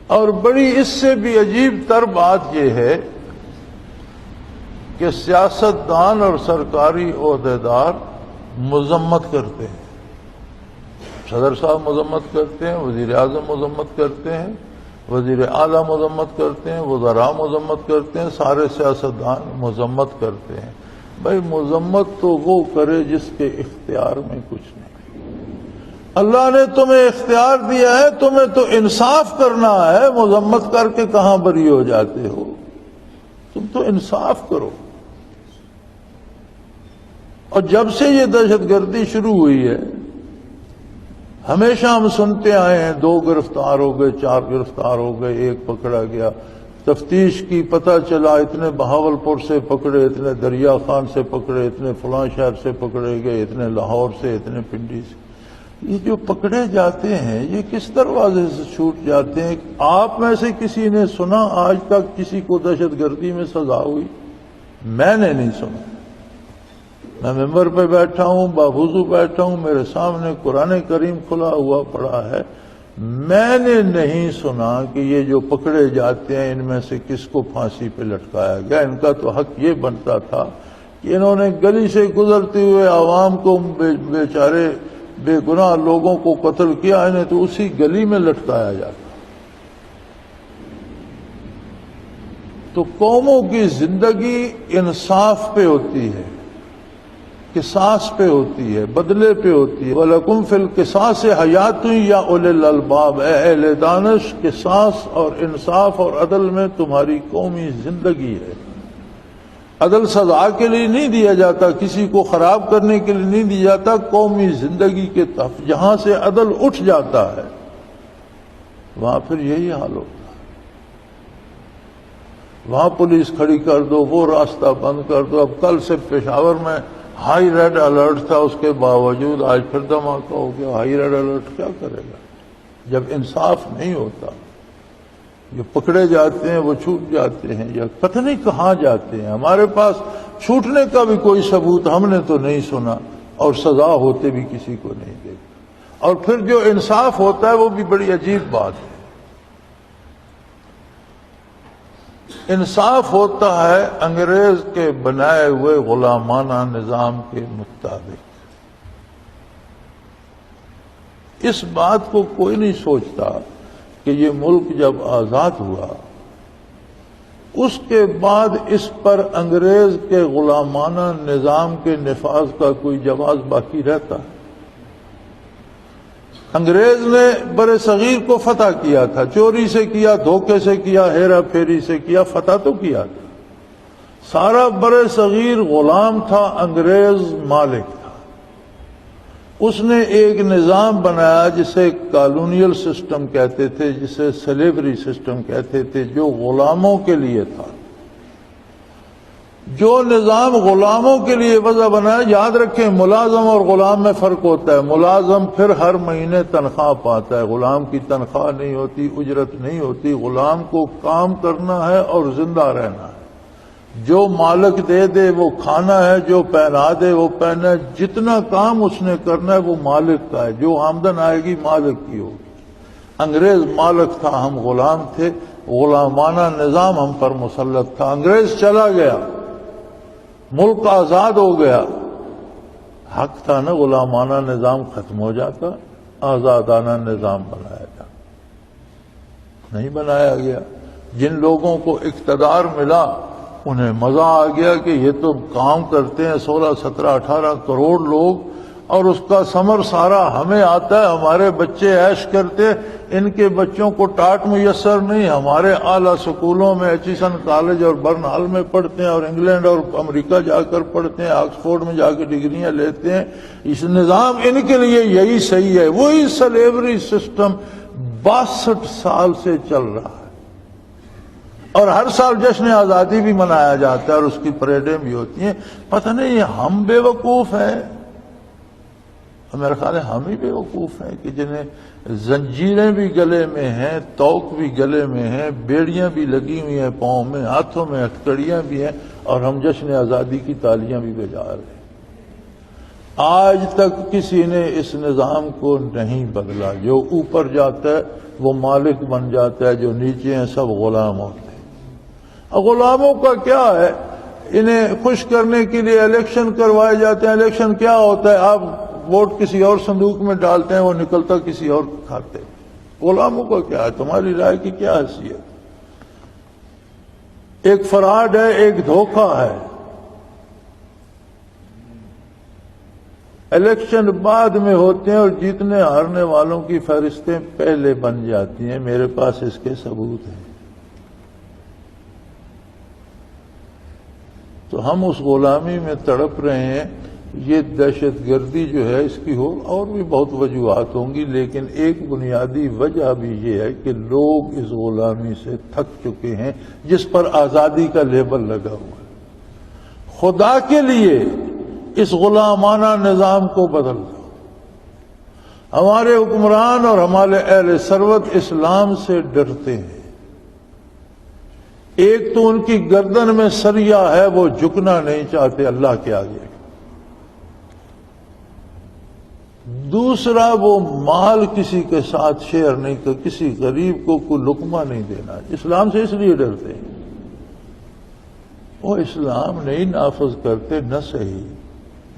اور بڑی اس سے بھی عجیب تر بات یہ ہے کہ سیاستدان اور سرکاری عہدیدار مذمت کرتے ہیں، صدر صاحب مذمت کرتے ہیں، وزیر اعظم مذمت کرتے ہیں، وزیر اعلیٰ مذمت کرتے ہیں، وزراء مذمت کرتے ہیں، سارے سیاستدان مذمت کرتے ہیں۔ بھائی مذمت تو وہ کرے جس کے اختیار میں کچھ نہیں۔ اللہ نے تمہیں اختیار دیا ہے، تمہیں تو انصاف کرنا ہے، مذمت کر کے کہاں بری ہو جاتے ہو؟ تم تو انصاف کرو۔ اور جب سے یہ دہشت گردی شروع ہوئی ہے، ہمیشہ ہم سنتے آئے ہیں 2 گرفتار ہو گئے، 4 گرفتار ہو گئے، 1 پکڑا گیا، تفتیش کی پتہ چلا اتنے بہاولپور سے پکڑے، اتنے دریا خان سے پکڑے، اتنے فلاں شہر سے پکڑے گئے، اتنے لاہور سے، اتنے پنڈی سے۔ یہ جو پکڑے جاتے ہیں یہ کس دروازے سے چھوٹ جاتے ہیں؟ آپ میں سے کسی نے سنا آج تک کسی کو دہشت گردی میں سزا ہوئی؟ میں نے نہیں سنا۔ میں ممبر پہ بیٹھا ہوں، باوضو بیٹھا ہوں، میرے سامنے قرآن کریم کھلا ہوا پڑا ہے، میں نے نہیں سنا کہ یہ جو پکڑے جاتے ہیں ان میں سے کس کو پھانسی پہ لٹکایا گیا۔ ان کا تو حق یہ بنتا تھا کہ انہوں نے گلی سے گزرتے ہوئے عوام کو، بیچارے بے گناہ لوگوں کو قتل کیا، انہیں تو اسی گلی میں لٹکایا جاتا۔ تو قوموں کی زندگی انصاف پہ ہوتی ہے، قصاص پہ ہوتی ہے، بدلے پہ ہوتی ہے۔ وَلَكُمْ فِي الْقِصَاصِ حَيَاتٌ يَا أُولِي الْأَلْبَابِ، اے اہل دانش، قصاص اور انصاف اور عدل میں تمہاری قومی زندگی ہے۔ عدل سزا کے لیے نہیں دیا جاتا، کسی کو خراب کرنے کے لیے نہیں دیا جاتا، قومی زندگی کے تحت جہاں سے عدل اٹھ جاتا ہے وہاں پھر یہی حال ہوتا ہے۔ وہاں پولیس کھڑی کر دو، وہ راستہ بند کر دو۔ اب کل سے پشاور میں ہائی ریڈ الرٹ تھا، اس کے باوجود آج پھر دھماکہ ہو گیا۔ ہائی ریڈ الرٹ کیا کرے گا جب انصاف نہیں ہوتا؟ جو پکڑے جاتے ہیں وہ چھوٹ جاتے ہیں یا پتہ نہیں کہاں جاتے ہیں۔ ہمارے پاس چھوٹنے کا بھی کوئی ثبوت ہم نے تو نہیں سنا، اور سزا ہوتے بھی کسی کو نہیں دیکھا۔ اور پھر جو انصاف ہوتا ہے وہ بھی بڑی عجیب بات ہے۔ انصاف ہوتا ہے انگریز کے بنائے ہوئے غلامانہ نظام کے مطابق۔ اس بات کو کوئی نہیں سوچتا کہ یہ ملک جب آزاد ہوا اس کے بعد اس پر انگریز کے غلامانہ نظام کے نفاذ کا کوئی جواز باقی رہتا ہے؟ انگریز نے بر صغیر کو فتح کیا تھا، چوری سے کیا، دھوکے سے کیا، ہیرا پھیری سے کیا، فتح تو کیا تھا۔ سارا بر صغیر غلام تھا، انگریز مالک تھا۔ اس نے ایک نظام بنایا جسے کالونیل سسٹم کہتے تھے، جسے سلیوری سسٹم کہتے تھے، جو غلاموں کے لیے تھا۔ جو نظام غلاموں کے لیے وضع بنایا، یاد رکھیں ملازم اور غلام میں فرق ہوتا ہے۔ ملازم پھر ہر مہینے تنخواہ پاتا ہے، غلام کی تنخواہ نہیں ہوتی، اجرت نہیں ہوتی۔ غلام کو کام کرنا ہے اور زندہ رہنا ہے۔ جو مالک دے دے وہ کھانا ہے، جو پہنا دے وہ پہنا ہے۔ جتنا کام اس نے کرنا ہے وہ مالک کا ہے، جو آمدن آئے گی مالک کی ہوگی۔ انگریز مالک تھا، ہم غلام تھے، غلامانہ نظام ہم پر مسلط تھا۔ انگریز چلا گیا، ملک آزاد ہو گیا، حق تھا نا غلامانہ نظام ختم ہو جاتا، آزادانہ نظام بنایا جاتا۔ نہیں بنایا گیا۔ جن لوگوں کو اقتدار ملا انہیں مزہ آ گیا کہ یہ تو کام کرتے ہیں 16, 17, 18 کروڑ لوگ، اور اس کا ثمر سارا ہمیں آتا ہے، ہمارے بچے عیش کرتے، ان کے بچوں کو ٹاٹ میسر نہیں، ہمارے اعلیٰ سکولوں میں ایچیسن کالج اور برن ہال میں پڑھتے ہیں، اور انگلینڈ اور امریکہ جا کر پڑھتے ہیں، آکسفورڈ میں جا کے ڈگریاں لیتے ہیں۔ اس نظام ان کے لیے یہی صحیح ہے۔ وہی سلیوری سسٹم 62 سال سے چل رہا ہے، اور ہر سال جشن آزادی بھی منایا جاتا ہے اور اس کی پریڈیں بھی ہوتی ہیں۔ پتہ نہیں ہم بے وقوف ہیں، میرا خیال ہے ہم ہی بے وقوف ہیں کہ جنہیں زنجیریں بھی گلے میں ہیں، توق بھی گلے میں ہیں، بیڑیاں بھی لگی ہوئی ہیں پاؤں میں، ہاتھوں میں ہتھکڑیاں بھی ہیں، اور ہم جشن آزادی کی تالیاں بھی بجا رہے ہیں۔ آج تک کسی نے اس نظام کو نہیں بدلا. جو اوپر جاتا ہے وہ مالک بن جاتا ہے، جو نیچے ہیں سب غلام ہوتے ہیں. غلاموں کا کیا ہے؟ انہیں خوش کرنے کے لیے الیکشن کروائے جاتے ہیں. الیکشن کیا ہوتا ہے؟ آپ ووٹ کسی اور صندوق میں ڈالتے ہیں، وہ نکلتا کسی اور کھاتے. غلاموں کا کیا ہے؟ تمہاری رائے کی کیا حیثیت؟ ایک فراڈ ہے، ایک دھوکہ ہے. الیکشن بعد میں ہوتے ہیں اور جیتنے ہارنے والوں کی فہرستیں پہلے بن جاتی ہیں. میرے پاس اس کے ثبوت ہیں. تو ہم اس غلامی میں تڑپ رہے ہیں. یہ دہشت گردی جو ہے اس کی اور بھی بہت وجوہات ہوں گی، لیکن ایک بنیادی وجہ بھی یہ ہے کہ لوگ اس غلامی سے تھک چکے ہیں جس پر آزادی کا لیبل لگا ہوا ہے. خدا کے لیے اس غلامانہ نظام کو بدل دو. ہمارے حکمران اور ہمارے اہل ثروت اسلام سے ڈرتے ہیں. ایک تو ان کی گردن میں سریا ہے، وہ جھکنا نہیں چاہتے اللہ کے آگے. دوسرا، وہ مال کسی کے ساتھ شیئر نہیں کر، کسی غریب کو کوئی لقمہ نہیں دینا. اسلام سے اس لیے ڈرتے ہیں. وہ اسلام نہیں نافذ کرتے، نہ صحیح.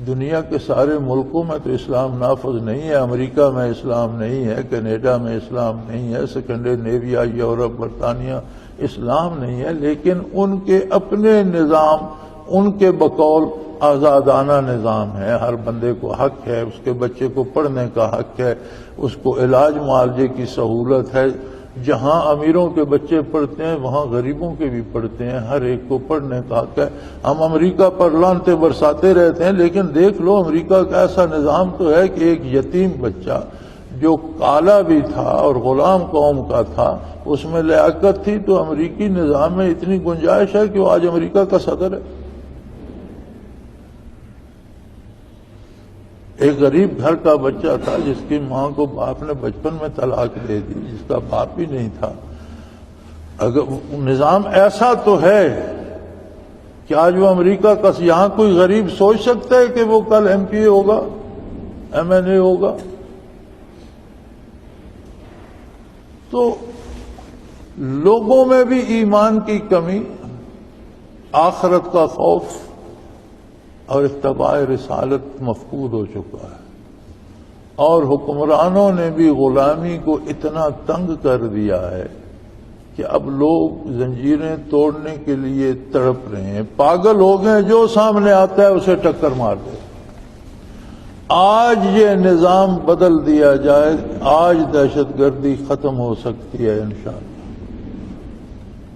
دنیا کے سارے ملکوں میں تو اسلام نافذ نہیں ہے. امریکہ میں اسلام نہیں ہے، کینیڈا میں اسلام نہیں ہے، اسکینڈینیویا، یورپ، برطانیہ اسلام نہیں ہے. لیکن ان کے اپنے نظام، ان کے بقول آزادانہ نظام ہے. ہر بندے کو حق ہے، اس کے بچے کو پڑھنے کا حق ہے، اس کو علاج معالجے کی سہولت ہے. جہاں امیروں کے بچے پڑھتے ہیں وہاں غریبوں کے بھی پڑھتے ہیں. ہر ایک کو پڑھنے کا حق ہے. ہم امریکہ پر لعنتیں برساتے رہتے ہیں، لیکن دیکھ لو امریکہ کا ایسا نظام تو ہے کہ ایک یتیم بچہ جو کالا بھی تھا اور غلام قوم کا تھا، اس میں لیاقت تھی، تو امریکی نظام میں اتنی گنجائش ہے کہ وہ آج امریکہ کا صدر ہے. ایک غریب گھر کا بچہ تھا جس کی ماں کو باپ نے بچپن میں طلاق دے دی، جس کا باپ ہی نہیں تھا. اگر نظام ایسا تو ہے کہ آج وہ امریکہ کا، یہاں کوئی غریب سوچ سکتا ہے کہ وہ کل ایم پی اے ہوگا، ایم این اے ہوگا؟ تو لوگوں میں بھی ایمان کی کمی، آخرت کا خوف اور اتباع رسالت مفقود ہو چکا ہے. اور حکمرانوں نے بھی غلامی کو اتنا تنگ کر دیا ہے کہ اب لوگ زنجیریں توڑنے کے لیے تڑپ رہے ہیں. پاگل ہو گئے، جو سامنے آتا ہے اسے ٹکر مار دے. آج یہ نظام بدل دیا جائے، آج دہشت گردی ختم ہو سکتی ہے انشاءاللہ.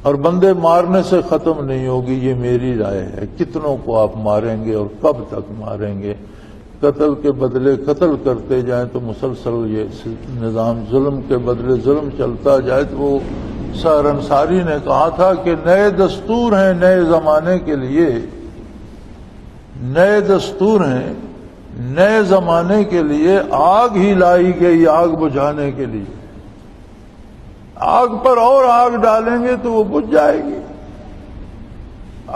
اور بندے مارنے سے ختم نہیں ہوگی، یہ میری رائے ہے. کتنوں کو آپ ماریں گے اور کب تک ماریں گے؟ قتل کے بدلے قتل کرتے جائیں تو مسلسل یہ نظام ظلم کے بدلے ظلم چلتا جائے. تو وہ سحر انصاری نے کہا تھا کہ نئے دستور ہیں نئے زمانے کے لیے، نئے دستور ہیں نئے زمانے کے لیے. آگ ہی لائی گئی آگ بجھانے کے لیے. آگ پر اور آگ ڈالیں گے تو وہ بجھ جائے گی.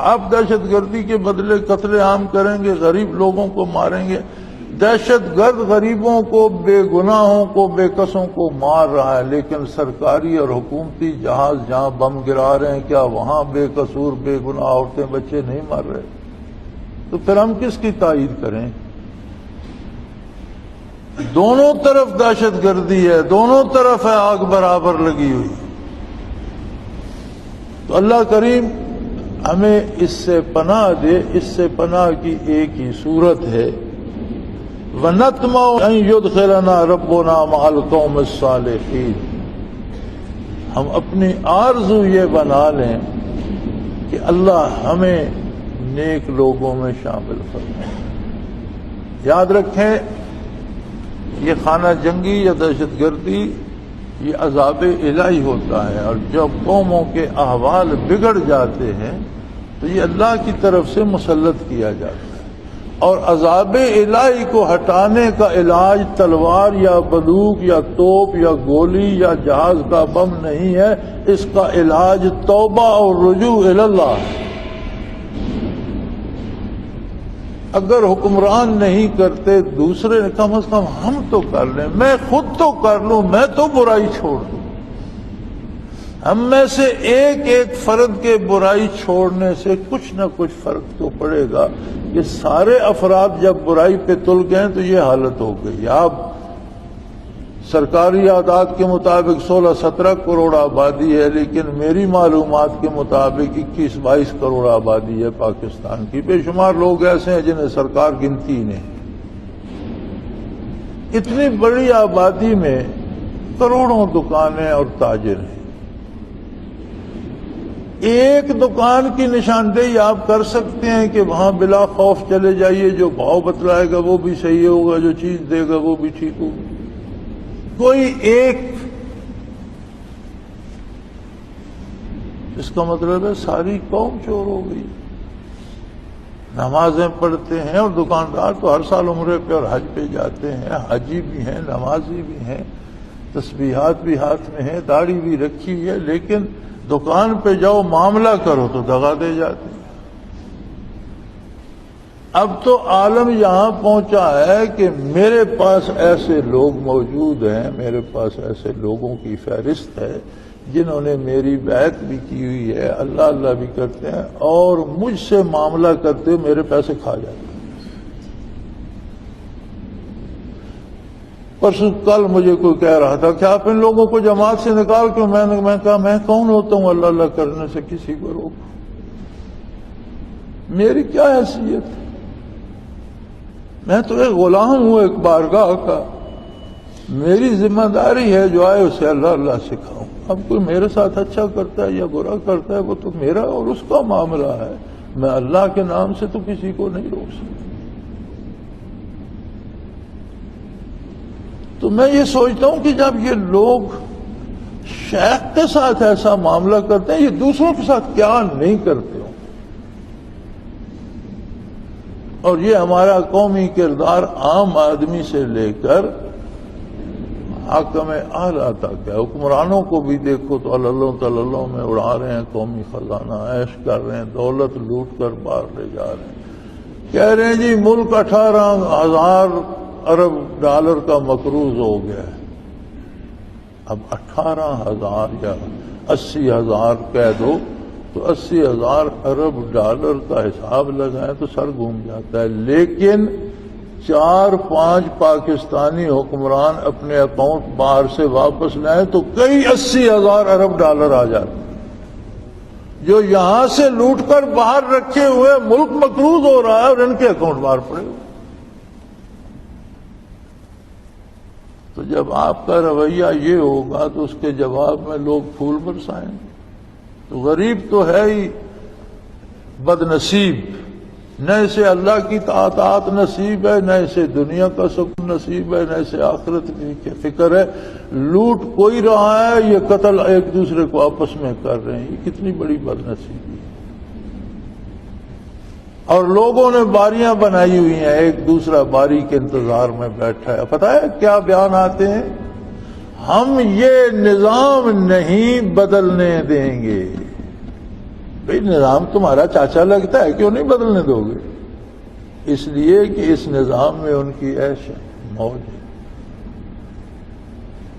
آپ دہشت گردی کے بدلے قتل عام کریں گے، غریب لوگوں کو ماریں گے. دہشت گرد غریبوں کو، بے گناہوں کو، بے کسوں کو مار رہا ہے، لیکن سرکاری اور حکومتی جہاز جہاں بم گرا رہے ہیں، کیا وہاں بے قصور بے گناہ عورتیں بچے نہیں مار رہے؟ تو پھر ہم کس کی تائید کریں؟ دونوں طرف دہشت گردی ہے، دونوں طرف ہے آگ برابر لگی ہوئی. تو اللہ کریم ہمیں اس سے پناہ دے. اس سے پناہ کی ایک ہی صورت ہے، وَنَطْمَعُ أَن يُدْخِلَنَا رَبُّنَا مَعَ الْقَوْمِ الصَّالِحِينَ. ہم اپنی آرزو یہ بنا لیں کہ اللہ ہمیں نیک لوگوں میں شامل فرمائے. یاد رکھیں، یہ خانہ جنگی یا دہشت گردی یہ عذاب الہی ہوتا ہے. اور جب قوموں کے احوال بگڑ جاتے ہیں تو یہ اللہ کی طرف سے مسلط کیا جاتا ہے. اور عذاب الہی کو ہٹانے کا علاج تلوار یا بندوق یا توپ یا گولی یا جہاز کا بم نہیں ہے. اس کا علاج توبہ اور رجوع الی اللہ ہے. اگر حکمران نہیں کرتے دوسرے نے، کم از کم ہم تو کر لیں، میں خود تو کر لوں، میں تو برائی چھوڑ دوں۔ ہم میں سے ایک ایک فرد کے برائی چھوڑنے سے کچھ نہ کچھ فرق تو پڑے گا۔ یہ سارے افراد جب برائی پہ تل گئے تو یہ حالت ہو گئی۔ اب سرکاری اعداد کے مطابق 16-17 کروڑ آبادی ہے، لیکن میری معلومات کے مطابق 21-22 کروڑ آبادی ہے پاکستان کی۔ بے شمار لوگ ایسے ہیں جنہیں سرکار گنتی ہی نہیں۔ اتنی بڑی آبادی میں کروڑوں دکانیں اور تاجر ہیں۔ ایک دکان کی نشاندہی آپ کر سکتے ہیں کہ وہاں بلا خوف چلے جائیے، جو بھاؤ بتلائے گا وہ بھی صحیح ہوگا، جو چیز دے گا وہ بھی ٹھیک ہوگی۔ کوئی ایک، اس کا مطلب ہے ساری قوم چور ہو گئی۔ نمازیں پڑھتے ہیں اور دکاندار تو ہر سال عمرے پہ اور حج پہ جاتے ہیں، حجی بھی ہیں، نمازی بھی ہیں، تسبیحات بھی ہاتھ میں ہیں، داڑھی بھی رکھی ہوئی ہے، لیکن دکان پہ جاؤ معاملہ کرو تو دغا دے جاتے ہیں۔ اب تو عالم یہاں پہنچا ہے کہ میرے پاس ایسے لوگ موجود ہیں، میرے پاس ایسے لوگوں کی فہرست ہے جنہوں نے میری بیعت بھی کی ہوئی ہے، اللہ اللہ بھی کرتے ہیں، اور مجھ سے معاملہ کرتے ہوئے میرے پیسے کھا جاتے ہیں۔ پرسوں کل مجھے کوئی کہہ رہا تھا کہ آپ ان لوگوں کو جماعت سے نکال کے، میں نے کہا میں کون ہوتا ہوں اللہ اللہ کرنے سے کسی کو روک؟ میری کیا حیثیت ہے؟ میں تو ایک غلام ہوں ایک بارگاہ کا، میری ذمہ داری ہے جو آئے اسے اللہ اللہ سکھاؤں۔ اب کوئی میرے ساتھ اچھا کرتا ہے یا برا کرتا ہے وہ تو میرا اور اس کا معاملہ ہے، میں اللہ کے نام سے تو کسی کو نہیں روک سکتا۔ تو میں یہ سوچتا ہوں کہ جب یہ لوگ شیخ کے ساتھ ایسا معاملہ کرتے ہیں، یہ دوسروں کے ساتھ کیا نہیں کرتے ہوں۔ اور یہ ہمارا قومی کردار عام آدمی سے لے کر حاکم اعلیٰ تک ہے۔ حکمرانوں کو بھی دیکھو تو اللہ میں اڑا رہے ہیں قومی خزانہ، عیش کر رہے ہیں، دولت لوٹ کر باہر لے جا رہے ہیں۔ کہہ رہے ہیں جی ملک 18,000 ارب ڈالر کا مقروض ہو گیا ہے۔ اب 18,000 یا 80,000 کہہ دو تو 80,000 ارب ڈالر کا حساب لگائیں تو سر گھوم جاتا ہے، لیکن 4-5 پاکستانی حکمران اپنے اکاؤنٹ باہر سے واپس لائیں تو کئی 80,000 ارب ڈالر آ جاتے ہیں، جو یہاں سے لوٹ کر باہر رکھے ہوئے ملک مقروض ہو رہا ہے اور ان کے اکاؤنٹ باہر پڑے ہوئے۔ تو جب آپ کا رویہ یہ ہوگا تو اس کے جواب میں لوگ پھول برسائیں گے۔ تو غریب تو ہے ہی بد نصیب، نہ اسے اللہ کی اطاعت نصیب ہے، نہ اسے دنیا کا سکون نصیب ہے، نہ اسے آخرت کی فکر ہے۔ لوٹ کوئی رہا ہے، یہ قتل ایک دوسرے کو آپس میں کر رہے ہیں، یہ کتنی بڑی بد نصیبی ہے۔ اور لوگوں نے باریاں بنائی ہوئی ہیں، ایک دوسرا باری کے انتظار میں بیٹھا ہے۔ پتہ ہے کیا بیان آتے ہیں؟ ہم یہ نظام نہیں بدلنے دیں گے۔ بھئی نظام تمہارا چاچا لگتا ہے، کیوں نہیں بدلنے دو گے؟ اس لیے کہ اس نظام میں ان کی عیش ہے، موج ہے۔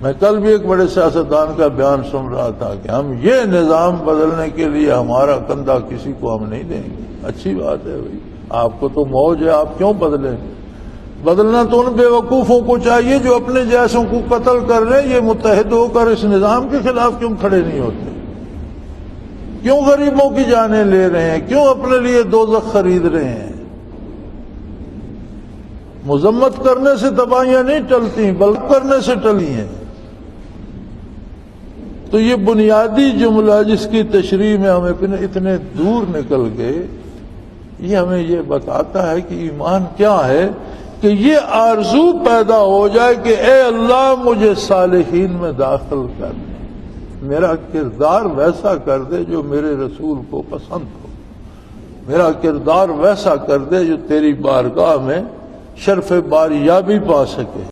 میں کل بھی ایک بڑے سیاستدان کا بیان سن رہا تھا کہ ہم یہ نظام بدلنے کے لیے ہمارا کندھا کسی کو ہم نہیں دیں گے۔ اچھی بات ہے بھائی، آپ کو تو موج ہے، آپ کیوں بدلیں؟ بدلنا تو ان بے وقوفوں کو چاہیے جو اپنے جیسوں کو قتل کر رہے ہیں۔ یہ متحد ہو کر اس نظام کے خلاف کیوں کھڑے نہیں ہوتے؟ کیوں غریبوں کی جانیں لے رہے ہیں؟ کیوں اپنے لیے دوزخ خرید رہے ہیں؟ مذمت کرنے سے تباہیاں نہیں ٹلتی، بلکہ کرنے سے ٹلی ہیں۔ تو یہ بنیادی جملہ جس کی تشریح میں ہم اتنے دور نکل گئے، یہ ہمیں یہ بتاتا ہے کہ ایمان کیا ہے، کہ یہ آرزو پیدا ہو جائے کہ اے اللہ مجھے صالحین میں داخل کر دے، میرا کردار ویسا کر دے جو میرے رسول کو پسند ہو، میرا کردار ویسا کر دے جو تیری بارگاہ میں شرف باریابی پا سکے۔